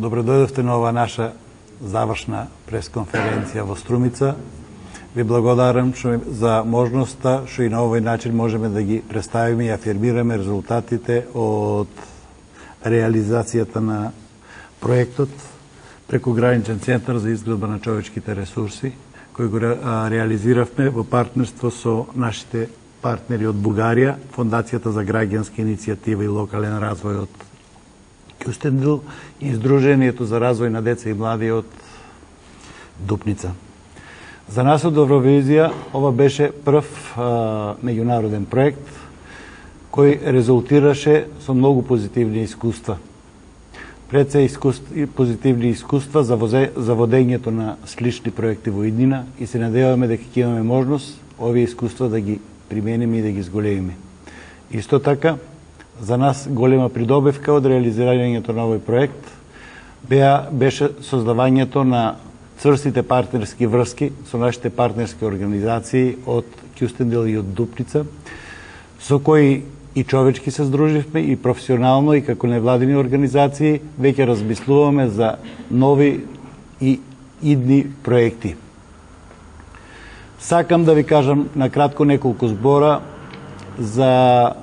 Добро дојдовте на ова наша завршна пресконференција во Струмица. Ви благодарам за можноста што и на овој начин можеме да ги представиме и афирмираме резултатите од реализацијата на проектот Прекограничен центар за изградба на човечките ресурси, кој го реализиравме во партнерство со нашите партнери од Бугарија, Фондацијата за граѓанска иницијатива и локален развој од Кюстендил и Сдруженијето за развој на деца и млади од Дупница. За нас од Евровизија ова беше прв меѓународен проект кој резултираше со многу позитивни искуства. Пред се позитивни искуства за водењето на слични проекти во иднина и се надеваме дека ќе имаме можност овие искуства да ги примениме и да ги зголемиме. Исто така, за нас голема придобивка од реализирањето на овој проект беше создавањето на цврстите партнерски врски со нашите партнерски организации од Кюстендил и од Дупница, со кои и човечки се здруживме и професионално и како невладини организации веќе размислуваме за нови и идни проекти. Сакам да ви кажам на кратко неколку збора за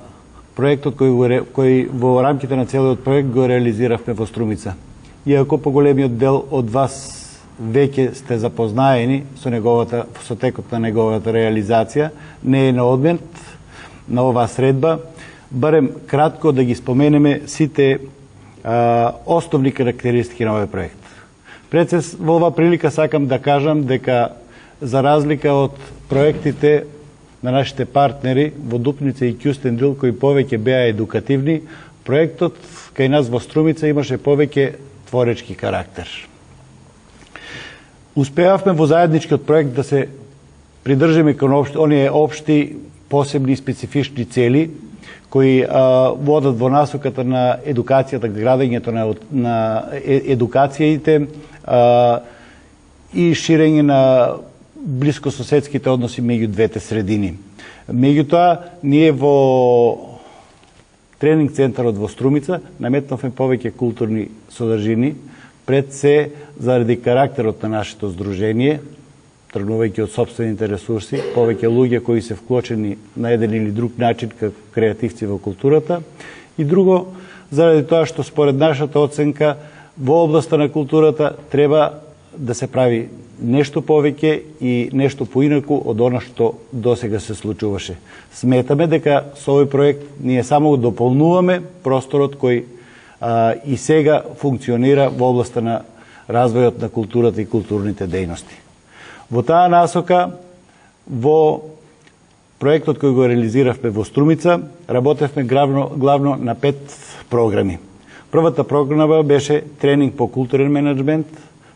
проектот кој во рамките на целиот проект го реализиравме во Струмица. Иако поголемиот дел од вас веќе сте запознаени со текот на неговата реализација, не е на одмет на оваа средба, барем кратко да ги споменеме сите основни карактеристики на овој проект. Пред се во оваа прилика сакам да кажам дека за разлика од проектите на нашите партнери во Дупница и Кюстендил, кои повеќе беа едукативни, проектот кај нас во Струмица имаше повеќе творечки карактер. Успеавме во заедничкиот проект да се придржиме кон оние општи, посебни и специфични цели, кои водат во насоката на едукацијата, градењето на едукациите и ширење на блискососедските односи меѓу двете средини. Меѓутоа, ние во тренинг центарот во Струмица наметнавме повеќе културни содржини, пред се заради карактерот на нашето здружение, тргнувајќи од собствените ресурси, повеќе луѓе кои се вклучени на еден или друг начин како креативци во културата, и друго, заради тоа што според нашата оценка во областа на културата треба да се прави нешто повеќе и нешто поинаку од она што досега се случуваше. Сметаме дека со овој проект ние само дополнуваме просторот кој и сега функционира во областа на развојот на културата и културните дејности. Во таа насока, во проектот кој го реализиравме во Струмица, работевме главно на 5 програми. Првата програма беше тренинг по културен менеджмент,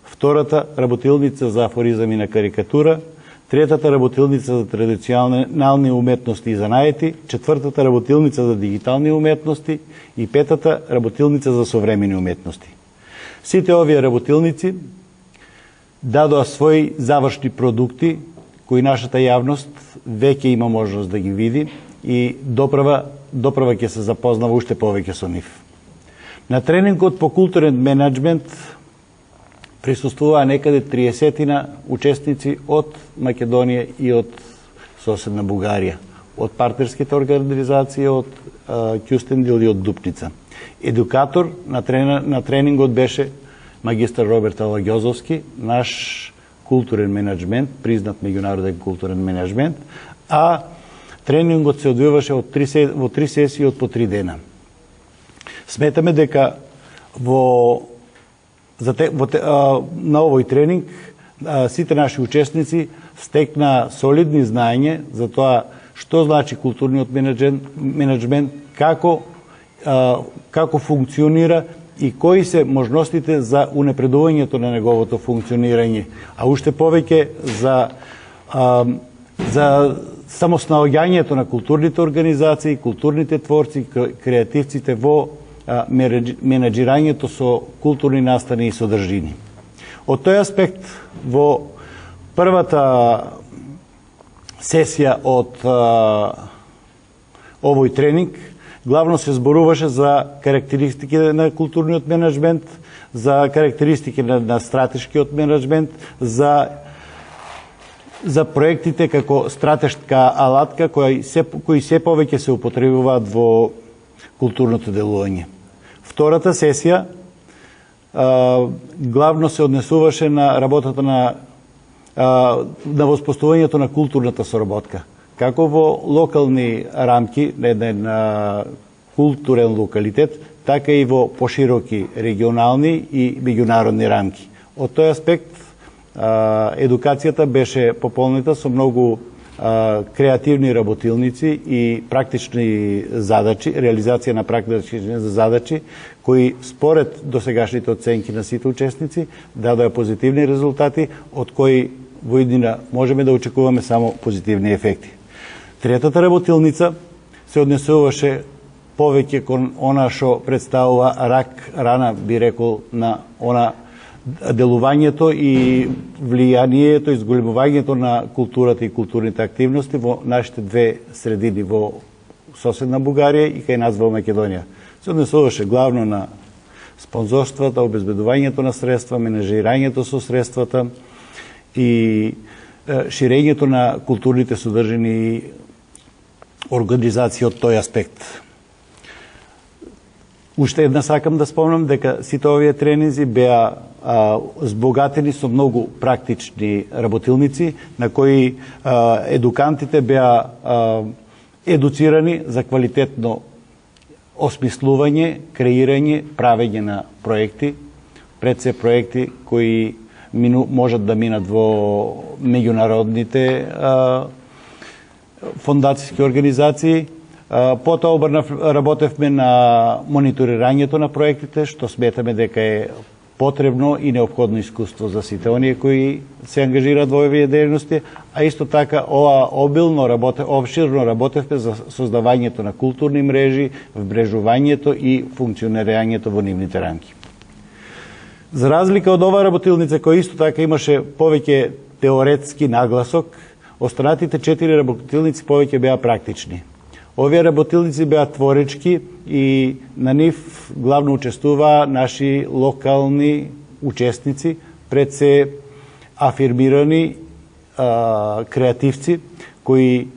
втората работилница за афоризам и на карикатура, третата работилница за традиционални уметности и занаети, четвртата работилница за дигитални уметности и петата работилница за современи уметности. Сите овие работилници дадоа своји завршни продукти кои нашата јавност веќе има можност да ги види и доправа ќе се запознава уште повеќе со нив. На тренингот по културен менеджмент присуствуваа некаде 30 учесници од Македонија и од соседна Бугарија, од партнерските организации, од Кюстендил и од Дупница. Едукатор на тренингот беше магистар Роберт Алагјозовски, наш културен менеджмент, признат меѓународен културен менеджмент, а тренингот се одвиваше во 3 сесии од по 3 дена. Сметаме дека на овој тренинг сите наши учесници стекнаа солидни знаење за тоа што значи културниот менеджмент, како функционира и кои се можностите за унапредувањето на неговото функционирање, а уште повеќе за самоснаоѓањето на културните организации, културните творци, креативците во менеджирањето со културни настани и содржини. Од тој аспект, во првата сесија од овој тренинг, главно се зборуваше за карактеристики на културниот менеджмент, за карактеристики на стратешкиот менеджмент, за проектите како стратешка алатка кои се повеќе се употребуваат во културното делување. Втората сесија главно се однесуваше на работата на воспоставувањето на културната соработка. Како во локални рамки на еден културен локалитет, така и во пошироки регионални и меѓународни рамки. Од тој аспект, едукацијата беше пополнита со многу креативни работилници и практични задачи, реализација на практични задачи, кои според досегашните оценки на сите учесници дадоа позитивни резултати, од кои во иднина можеме да очекуваме само позитивни ефекти. Третата работилница се однесуваше повеќе кон она што представува рана, би рекол, на она делувањето и влијанието и зголемувањето на културата и културните активности во нашите две средини, во соседна Бугарија и кај нас во Македонија. Се однесуваше главно на спонзорствата, обезбедувањето на средства, менажирањето со средствата и ширењето на културните содржини и организација од тој аспект. Уште една сакам да спомнам дека сите овие тренинзи беа збогатени со многу практични работилници, на кои едукантите беа едуцирани за квалитетно осмислување, креирање, правење на проекти, пред се проекти кои можат да минат во меѓународните фондацијски организации. Потоа работевме на мониторирањето на проектите, што сметаме дека е потребно и неопходно искуство за сите оние кои се ангажираат во овие дејности, а исто така обширно работевме за создавањето на културни мрежи, вмрежувањето и функционирањето во нивните рамки. За разлика од оваа работилница која исто така имаше повеќе теоретски нагласок, останатите 4 работилници повеќе беа практични. Овие работилници беа творечки и на нив главно учествуваа наши локални учесници, пред се афирмирани креативци, кои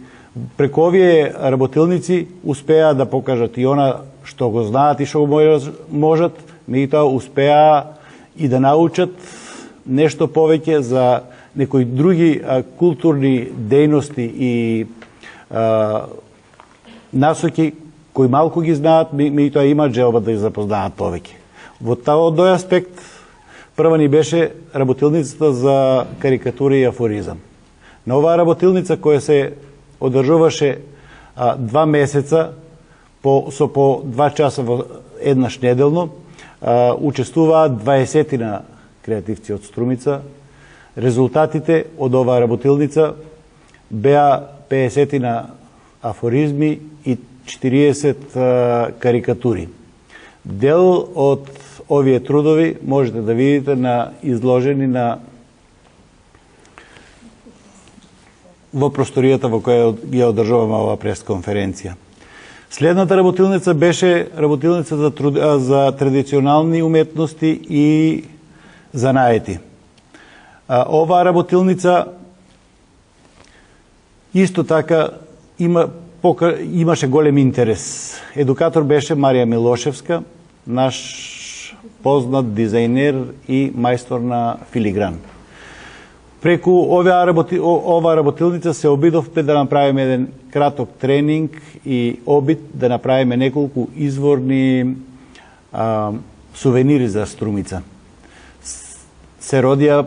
преку овие работилници успеа да покажат и она што го знаат и што го можат, меѓутоа успеа и да научат нешто повеќе за некои други културни дејности и насоки кои малку ги знаат, меѓутоа имаат желба да ги запознаат повеќе. Во тој аспект прва ни беше работилницата за карикатура и афоризам. На оваа работилница која се одржуваше 2 месеца со по 2 часа еднаш неделно, учествуваат 20 креативци од Струмица. Резултатите од оваа работилница беа 50 афоризми и 40 карикатури. Дел од овие трудови можете да видите изложени во просторијата во која ја одржуваме оваа пресконференција. Следната работилница беше работилница за традиционални уметности и занаети. Оваа работилница исто така имаше голем интерес. Едукатор беше Марија Милошевска, наш познат дизајнер и мајстор на филигран. Преку оваа работилница се обидовме да направиме еден краток тренинг и обид да направиме неколку изворни сувенири за Струмица. Се родија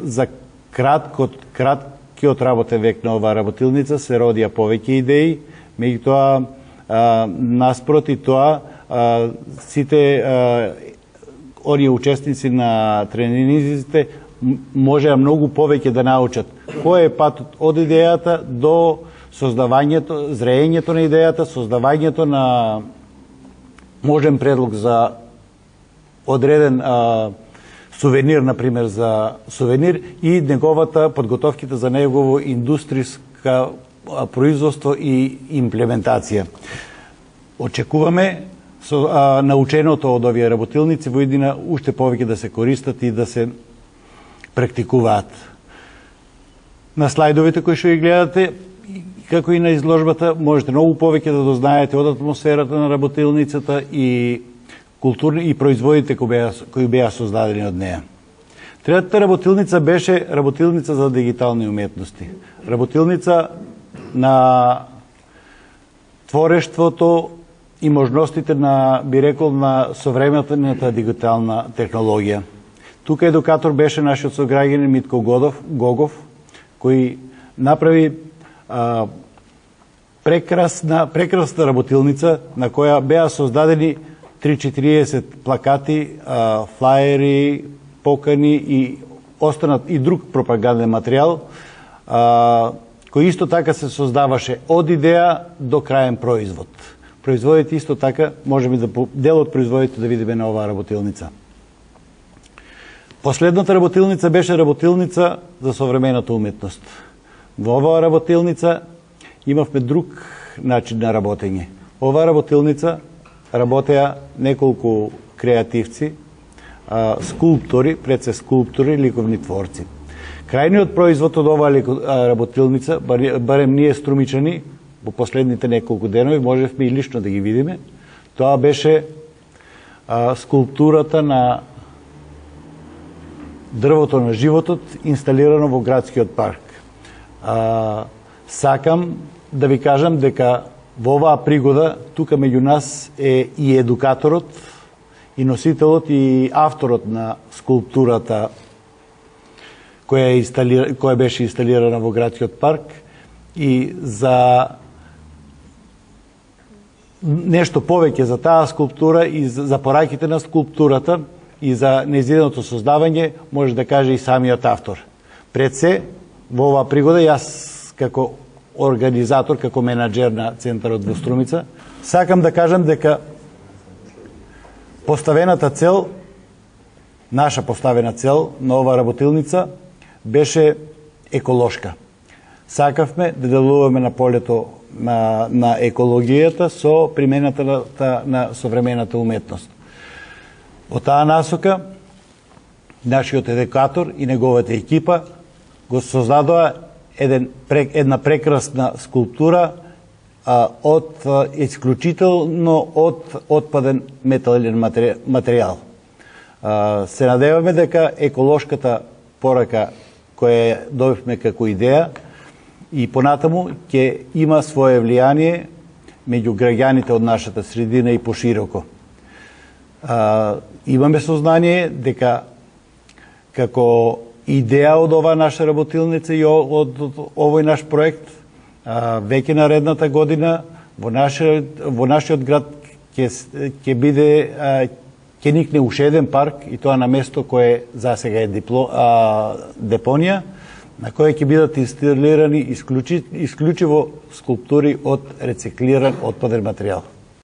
за краткиот работен век на оваа работилница, се родија повеќе идеи, меѓутоа наспроти тоа сите оние учесници на тренингите можеа многу повеќе да научат кој е патот од идејата до создавањето, зреењето на идејата, создавањето на можен предлог за одреден сувенир, например, за сувенир и неговата подготовките за негово индустријска производство и имплементација. Очекуваме наученото од овие работилници во иднина уште повеќе да се користат и да се практикуваат. На слайдовите кои што ги гледате, како и на изложбата, можете многу повеќе да дознаете од атмосферата на работилницата и културни и производите кои беа создадени од неа. Третата работилница беше работилница за дигитални уметности. Работилница на творештвото и можностите на, би рекол, на современата дигитална технологија. Тука едукатор беше нашиот сограѓанин Митко Гогов, кој направи прекрасна работилница на која беа создадени 3-40 плакати, флаери, покани и останат и друг пропаганден материјал, кој исто така се создаваше од идеја до краен производ. Производите исто така, можеме да дел од производите да видиме на оваа работилница. Последната работилница беше работилница за современата уметност. Во оваа работилница имавме друг начин на работење. Оваа работилница работеа неколку креативци, скулптори, пред се скулптори, ликовни творци. Крајниот производ од оваа работилница, барем ние струмичани, во последните неколку денови можевме и лично да ги видиме, тоа беше скулптурата на дрвото на животот инсталирано во градскиот парк. Сакам да ви кажам дека во оваа пригода тука меѓу нас е и едукаторот, и носителот и авторот на скулптурата која беше инсталирана во градскиот парк, и за нешто повеќе за таа скулптура и за пораќите на скулптурата и за нејзиното создавање може да каже и самиот автор. Пред се, во оваа пригода, јас како организатор, како менаџер на Центарот во Струмица, сакам да кажам дека поставената цел, наша поставена цел на оваа работилница беше еколошка. Сакавме да делуваме на полето на екологијата со примената на современата уметност. Од таа насока, нашиот едукатор и неговата екипа го создадоа една прекрасна скулптура исклучително од отпаден метален материјал. Се надеваме дека еколошката порака која добивме како идеја и понатаму ќе има свое влијание меѓу граѓаните од нашата средина и пошироко. Имаме сознание дека како идеја од оваа наша работилница и од овој наш проект, веќе наредната година во нашиот град ќе никне уште еден парк, и тоа на место кое засега е депонија, на која ќе бидат инсталирани исклучиво скулптури од рециклиран отпаден материјал.